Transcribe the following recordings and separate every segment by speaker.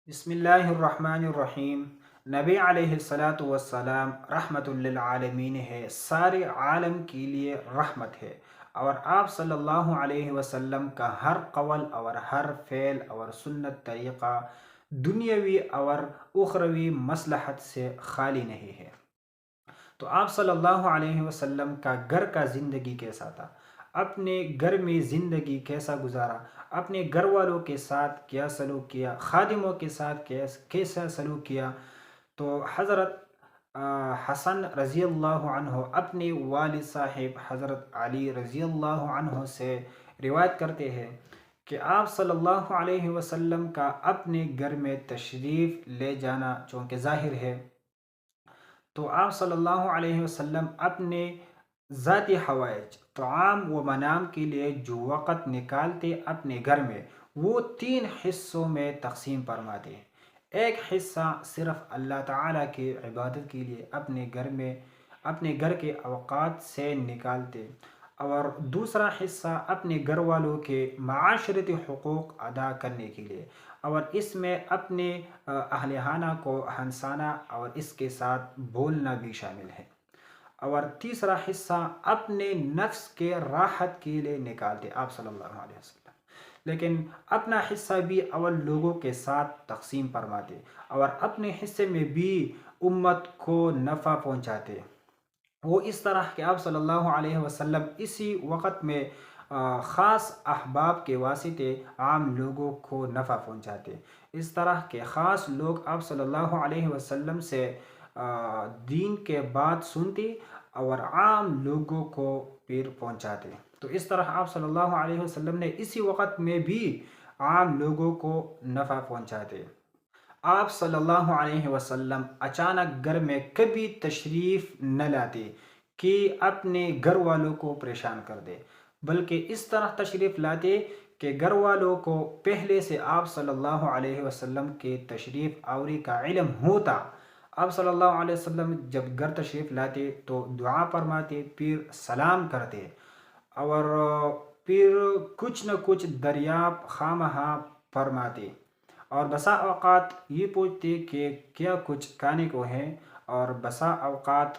Speaker 1: بسم اللہ الرحمن الرحیم۔ نبی علیہ الصلاۃ والسلام رحمت للعالمین ہے، سارے عالم کے لیے رحمت ہے، اور آپ صلی اللہ علیہ وسلم کا ہر قول اور ہر فعل اور سنت طریقہ دنیاوی اور اخروی مصلحت سے خالی نہیں ہے۔ تو آپ صلی اللہ علیہ وسلم کا گھر کا زندگی کیسا تھا؟ اپنے گھر میں زندگی کیسا گزارا؟ اپنے گھر والوں کے ساتھ کیا سلوک کیا؟ خادموں کے ساتھ کیسا سلوک کیا؟ تو حضرت حسن رضی اللہ عنہ اپنے والد صاحب حضرت علی رضی اللہ عنہ سے روایت کرتے ہیں کہ آپ صلی اللہ علیہ وسلم کا اپنے گھر میں تشریف لے جانا چونکہ ظاہر ہے، تو آپ صلی اللہ علیہ وسلم اپنے ذاتی حوائج طعام و منام کے لیے جو وقت نکالتے اپنے گھر میں، وہ تین حصوں میں تقسیم فرماتے ہیں۔ ایک حصہ صرف اللہ تعالیٰ کی عبادت کے لیے اپنے گھر کے اوقات سے نکالتے، اور دوسرا حصہ اپنے گھر والوں کے معاشرتی حقوق ادا کرنے کے لیے، اور اس میں اپنے اہل خانہ کو ہنسانا اور اس کے ساتھ بولنا بھی شامل ہے، اور تیسرا حصہ اپنے نفس کے راحت کے لیے نکالتے آپ صلی اللہ علیہ وسلم، لیکن اپنا حصہ بھی اول لوگوں کے ساتھ تقسیم فرماتے، اور اپنے حصے میں بھی امت کو نفع پہنچاتے۔ وہ اس طرح کہ آپ صلی اللہ علیہ وسلم اسی وقت میں خاص احباب کے واسطے عام لوگوں کو نفع پہنچاتے۔ اس طرح کے خاص لوگ آپ صلی اللہ علیہ وسلم سے دین کے بات سنتے اور عام لوگوں کو پھر پہنچاتے۔ تو اس طرح آپ صلی اللہ علیہ وسلم نے اسی وقت میں بھی عام لوگوں کو نفع پہنچاتے۔ آپ صلی اللہ علیہ وسلم اچانک گھر میں کبھی تشریف نہ لاتے کہ اپنے گھر والوں کو پریشان کر دے، بلکہ اس طرح تشریف لاتے کہ گھر والوں کو پہلے سے آپ صلی اللہ علیہ وسلم کے تشریف آوری کا علم ہوتا۔ آپ صلی اللہ علیہ وسلم جب گھر تشریف لاتے تو دعا فرماتے، پھر سلام کرتے، اور پھر کچھ نہ کچھ دریافت خواہاں فرماتے، اور بسا اوقات یہ پوچھتے کہ کیا کچھ کھانے کو ہے، اور بسا اوقات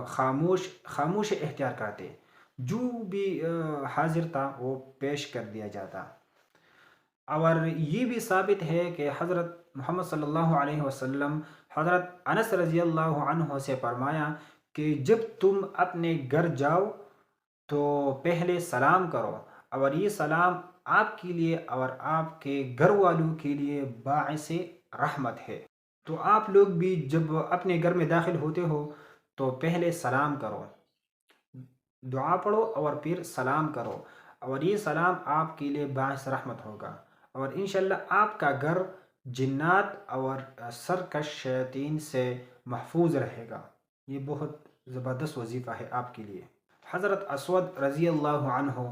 Speaker 1: خاموش اختیار کرتے، جو بھی حاضر تھا وہ پیش کر دیا جاتا۔ اور یہ بھی ثابت ہے کہ حضرت محمد صلی اللہ علیہ وسلم حضرت انس رضی اللہ عنہ سے فرمایا کہ جب تم اپنے گھر جاؤ تو پہلے سلام کرو، اور یہ سلام آپ کے لیے اور آپ کے گھر والوں کے لیے باعث رحمت ہے۔ تو آپ لوگ بھی جب اپنے گھر میں داخل ہوتے ہو تو پہلے سلام کرو، دعا پڑھو اور پھر سلام کرو، اور یہ سلام آپ کے لیے باعث رحمت ہوگا، اور انشاءاللہ آپ کا گھر جنات اور سرکش شیاطین سے محفوظ رہے گا۔ یہ بہت زبردست وظیفہ ہے آپ کے لیے۔ حضرت اسود رضی اللہ عنہ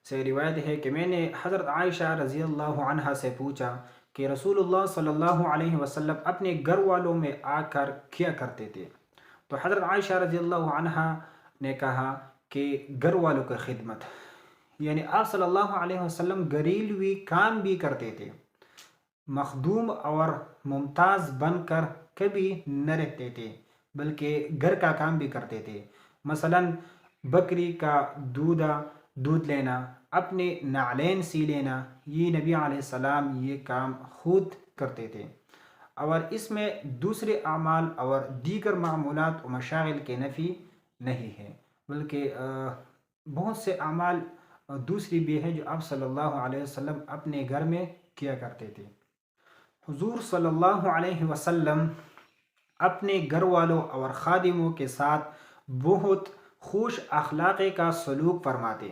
Speaker 1: سے روایت ہے کہ میں نے حضرت عائشہ رضی اللہ عنہ سے پوچھا کہ رسول اللہ صلی اللہ علیہ وسلم اپنے گھر والوں میں آ کر کیا کرتے تھے؟ تو حضرت عائشہ رضی اللہ عنہ نے کہا کہ گھر والوں کی خدمت، یعنی آپ صلی اللہ علیہ وسلم گھریلوی کام بھی کرتے تھے، مخدوم اور ممتاز بن کر کبھی نہ رہتے تھے، بلکہ گھر کا کام بھی کرتے تھے، مثلا بکری کا دودھ لینا، اپنے نعلین سی لینا، یہ نبی علیہ السلام یہ کام خود کرتے تھے، اور اس میں دوسرے اعمال اور دیگر معمولات و مشاغل کے نفی نہیں ہے، بلکہ بہت سے اعمال دوسری بھی ہے جو آپ صلی اللہ علیہ وسلم اپنے گھر میں کیا کرتے تھے۔ حضور صلی اللہ علیہ وسلم اپنے گھر والوں اور خادموں کے ساتھ بہت خوش اخلاقی کا سلوک فرماتے،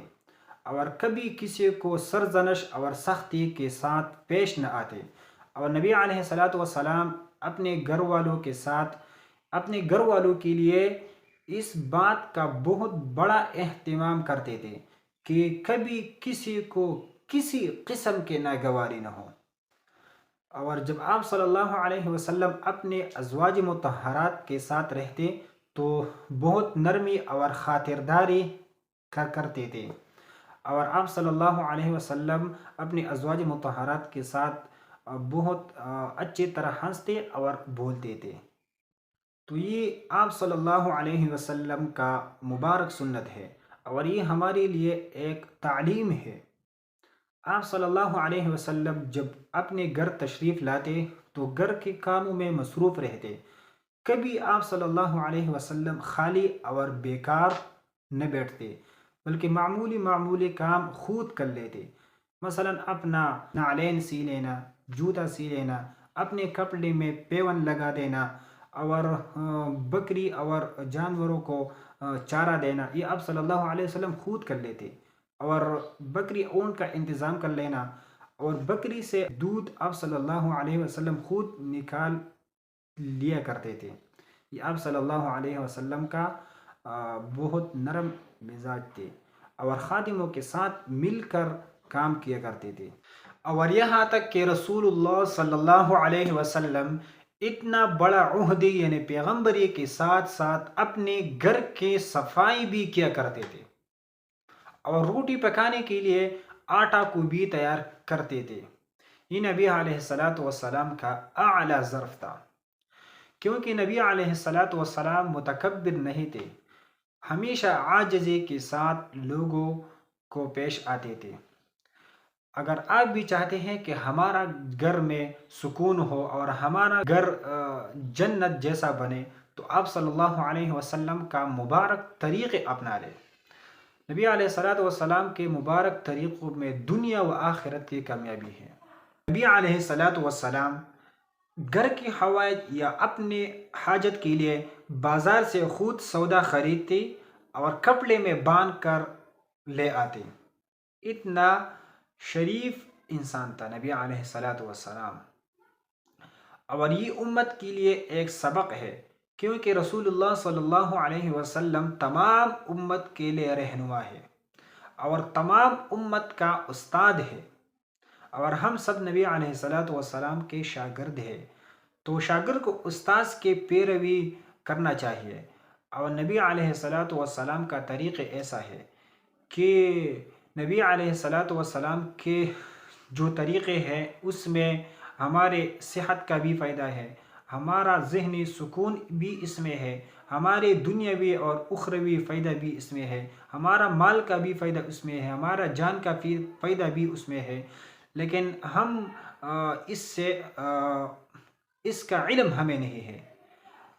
Speaker 1: اور کبھی کسی کو سرزنش اور سختی کے ساتھ پیش نہ آتے، اور نبی علیہ الصلاۃ والسلام اپنے گھر والوں کے لیے اس بات کا بہت بڑا اہتمام کرتے تھے کہ کبھی کسی کو کسی قسم کے ناگواری نہ ہو، اور جب آپ صلی اللہ علیہ وسلم اپنے ازواج مطہرات کے ساتھ رہتے تو بہت نرمی اور خاطرداری کرتے تھے، اور آپ صلی اللہ علیہ وسلم اپنے ازواج مطہرات کے ساتھ بہت اچھی طرح ہنستے اور بولتے تھے۔ تو یہ آپ صلی اللہ علیہ وسلم کا مبارک سنت ہے، اور یہ ہمارے لیے ایک تعلیم ہے۔ آپ صلی اللہ علیہ وسلم جب اپنے گھر تشریف لاتے تو گھر کے کاموں میں مصروف رہتے۔ کبھی آپ صلی اللہ علیہ وسلم خالی اور بیکار نہ بیٹھتے، بلکہ معمولی معمولی کام خود کر لیتے۔ مثلا اپنا نعلین سی لینا، جوتا سی لینا، اپنے کپڑے میں پیون لگا دینا، اور بکری اور جانوروں کو چارہ دینا، یہ آپ صلی اللہ علیہ وسلم خود کر لیتے۔ اور بکری اونٹ کا انتظام کر لینا، اور بکری سے دودھ آپ صلی اللہ علیہ وسلم خود نکال لیا کرتے تھے۔ یہ آپ صلی اللہ علیہ وسلم کا بہت نرم مزاج تھے، اور خادموں کے ساتھ مل کر کام کیا کرتے تھے۔ اور یہاں تک کہ رسول اللہ صلی اللہ علیہ وسلم اتنا بڑا عہدے یعنی پیغمبری کے ساتھ ساتھ اپنے گھر کے صفائی بھی کیا کرتے تھے، اور روٹی پکانے کے لیے آٹا کو بھی تیار کرتے تھے۔ یہ نبی علیہ السلام کا اعلیٰ ظرف تھا، کیونکہ نبی علیہ السلام متکبر نہیں تھے، ہمیشہ عاجزی کے ساتھ لوگوں کو پیش آتے تھے۔ اگر آپ بھی چاہتے ہیں کہ ہمارا گھر میں سکون ہو اور ہمارا گھر جنت جیسا بنے، تو آپ صلی اللہ علیہ وسلم کا مبارک طریقے اپنا لیں۔ نبی علیہ السلام کے مبارک طریقوں میں دنیا و آخرت کی کامیابی ہے۔ نبی علیہ السلام گھر کی حوائج یا اپنے حاجت کے لیے بازار سے خود سودا خریدتے اور کپڑے میں باندھ کر لے آتے۔ اتنا شریف انسان تھا نبی علیہ السلام، اور یہ امت کے لیے ایک سبق ہے، کیونکہ رسول اللہ صلی اللہ علیہ وسلم تمام امت کے لیے رہنما ہے اور تمام امت کا استاد ہے، اور ہم سب نبی علیہ السلام کے شاگرد ہیں۔ تو شاگرد کو استاد کے پیروی کرنا چاہیے، اور نبی علیہ السلام کا طریقہ ایسا ہے کہ نبی علیہ السلام کے جو طریقے ہیں اس میں ہمارے صحت کا بھی فائدہ ہے، ہمارا ذہنی سکون بھی اس میں ہے، ہمارے دنیاوی اور اخروی فائدہ بھی اس میں ہے، ہمارا مال کا بھی فائدہ اس میں ہے، ہمارا جان کا فائدہ بھی اس میں ہے۔ لیکن ہم اس کا علم ہمیں نہیں ہے۔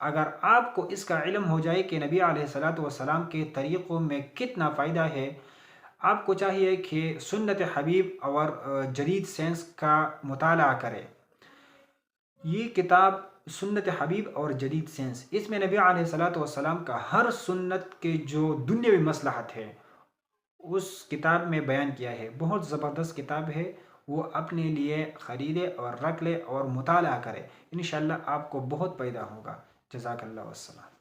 Speaker 1: اگر آپ کو اس کا علم ہو جائے کہ نبی علیہ السلام کے طریقوں میں کتنا فائدہ ہے، آپ کو چاہیے کہ سنت حبیب اور جدید سائنس کا مطالعہ کرے۔ یہ کتاب سنت حبیب اور جدید سائنس، اس میں نبی علیہ السلام کا ہر سنت کے جو دنیاوی مصلحت ہے اس کتاب میں بیان کیا ہے۔ بہت زبردست کتاب ہے، وہ اپنے لیے خریدے اور رکھ لے اور مطالعہ کرے، انشاءاللہ آپ کو بہت فائدہ ہوگا۔ جزاک اللہ والسلام۔